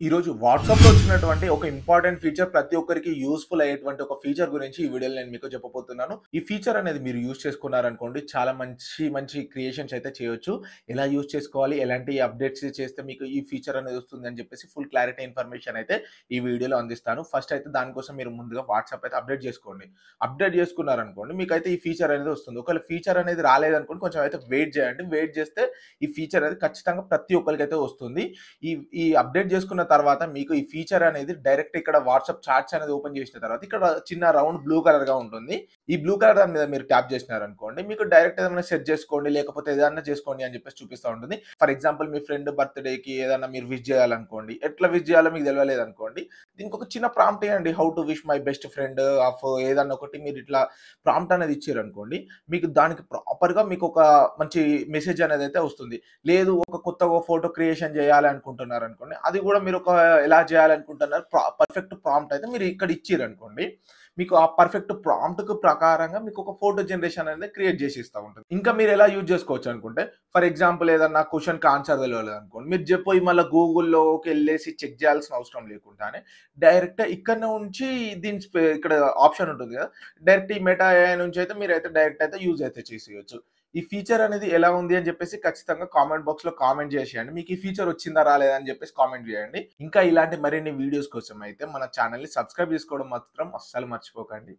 ఈ రోజు వాట్సాప్‌లో వచ్చినటువంటి ఒక ఇంపార్టెంట్ ఫీచర్ ప్రతి ఒక్కరికి యూజ్‌ఫుల్ అయ్యేటువంటి ఒక ఫీచర్ గురించి ఈ వీడియోలో నేను మీకు చెప్పబోతున్నాను. ఈ ఫీచర్ అనేది మీరు యూజ్ చేసుకున్నారనుకోండి చాలా మంచి మంచి క్రియేషన్స్ అయితే చేయొచ్చు. ఎలా యూజ్ చేసుకోవాలి? ఎలాంటి అప్డేట్స్ చేస్తే మీకు ఈ ఫీచర్ అనేది వస్తుంది అని చెప్పేసి ఫుల్ క్లారిటీ ఇన్ఫర్మేషన్ అయితే ఈ వీడియోలో అందిస్తాను. ఫస్ట్ అయితే దానికోసం మీరు ముందుగా వాట్సాప్ అయితే అప్డేట్ చేసుకోండి. అప్డేట్ చేసుకున్నారనుకోండి మీకైతే ఈ ఫీచర్ అనేది వస్తుంది. ఒకవేళ ఫీచర్ అనేది రాలేదనుకోండి కొంచెం అయితే వెయిట్ చేయండి. వెయిట్ చేస్తే ఈ ఫీచర్ అనేది ఖచ్చితంగా ప్రతి ఒక్కరికైతే వస్తుంది. ఈ ఈ అప్డేట్ చేసుకున్న తర్వాత మీకు ఈ ఫీచర్ అనేది డైరెక్ట్ ఇక్కడ వాట్సాప్ చాట్స్ అనేది ఓపెన్ చేసిన తర్వాత ఇక్కడ చిన్న రౌండ్ బ్లూ కలర్ గా ఉంటుంది. ఈ బ్లూ కలర్ దాని మీద మీరు ట్యాప్ చేసినారనుకోండి మీకు డైరెక్ట్ ఏదైనా సెట్ చేసుకోండి లేకపోతే ఏదైనా చేసుకోండి అని చెప్పేసి చూపిస్తా ఉంటుంది. ఫర్ ఎగ్జాంపుల్ మీ ఫ్రెండ్ బర్త్‌డేకి ఏదైనా మీరు విష్ చేయాలనుకోండి. ఎట్లా విష్ చేయాలో మీకు తెలవలేదనుకోండి. దీనికి ఒక చిన్న ప్రాంప్ట్ ఇయ్యండి. How to wish my best friend of ఏదన్నా ఒకటి మీరు ఇట్లా ప్రాంప్ట్ అనేది ఇచ్చిర్రనుకోండి. మీకు దానికి ప్రాపర్‌గా మీకు ఒక మంచి మెసేజ్ అనేది అయితే వస్తుంది. లేదు ఒక కొత్తగా ఫోటో క్రియేషన్ చేయాలి అనుకుంటున్నారనుకోండి. అది కూడా మీరు ఒక ఎలా చేయాలనుకుంటున్నారు పర్ఫెక్ట్ ప్రాంప్ట్ అయితే మీరు ఇక్కడ ఇచ్చిర్రనుకోండి. మీకు ఆ పర్ఫెక్ట్ ప్రాంప్ట్‌కి ప్రకారంగా మీకు ఒక ఫోటో జనరేషన్ అనేది క్రియేట్ చేసి ఇస్తా ఉంటది. ఇంకా మీరు ఎలా యూజ్ చేసుకోవచ్చు అనుకుంటే ఫర్ ఎగ్జాంపుల్ ఏదన్నా క్వెషన్‌కి ఆన్సర్ తెలవలేదనుకోండి. మీరు పోయి మళ్ళా గూగుల్‌లోకెళ్ళేసి చెక్ చేయాల్సిన అవసరం లేకుండానే డైరెక్ట్ ఇక్కడనే ఉంచి దీని ఇక్కడ ఆప్షన్ ఉంటుంది కదా! డైరెక్ట్ ఈ మెటా ఏఐ నుంచి అయితే మీరైతే డైరెక్ట్ అయితే యూజ్ అయితే చేసేయొచ్చు. ఈ ఫీచర్ అనేది ఎలా ఉంది అని చెప్పేసి ఖచ్చితంగా కామెంట్ బాక్స్‌లో కామెంట్ చేసేయండి. మీకు ఈ ఫీచర్ వచ్చిందా రాలేదా అని చెప్పేసి కామెంట్ చేయండి. ఇంకా ఇలాంటి మరిన్ని వీడియోస్ కోసం అయితే మన ఛానెల్‌ని సబ్స్క్రైబ్ చేసుకోవడం మాత్రం అస్సలు మర్చిపోకండి.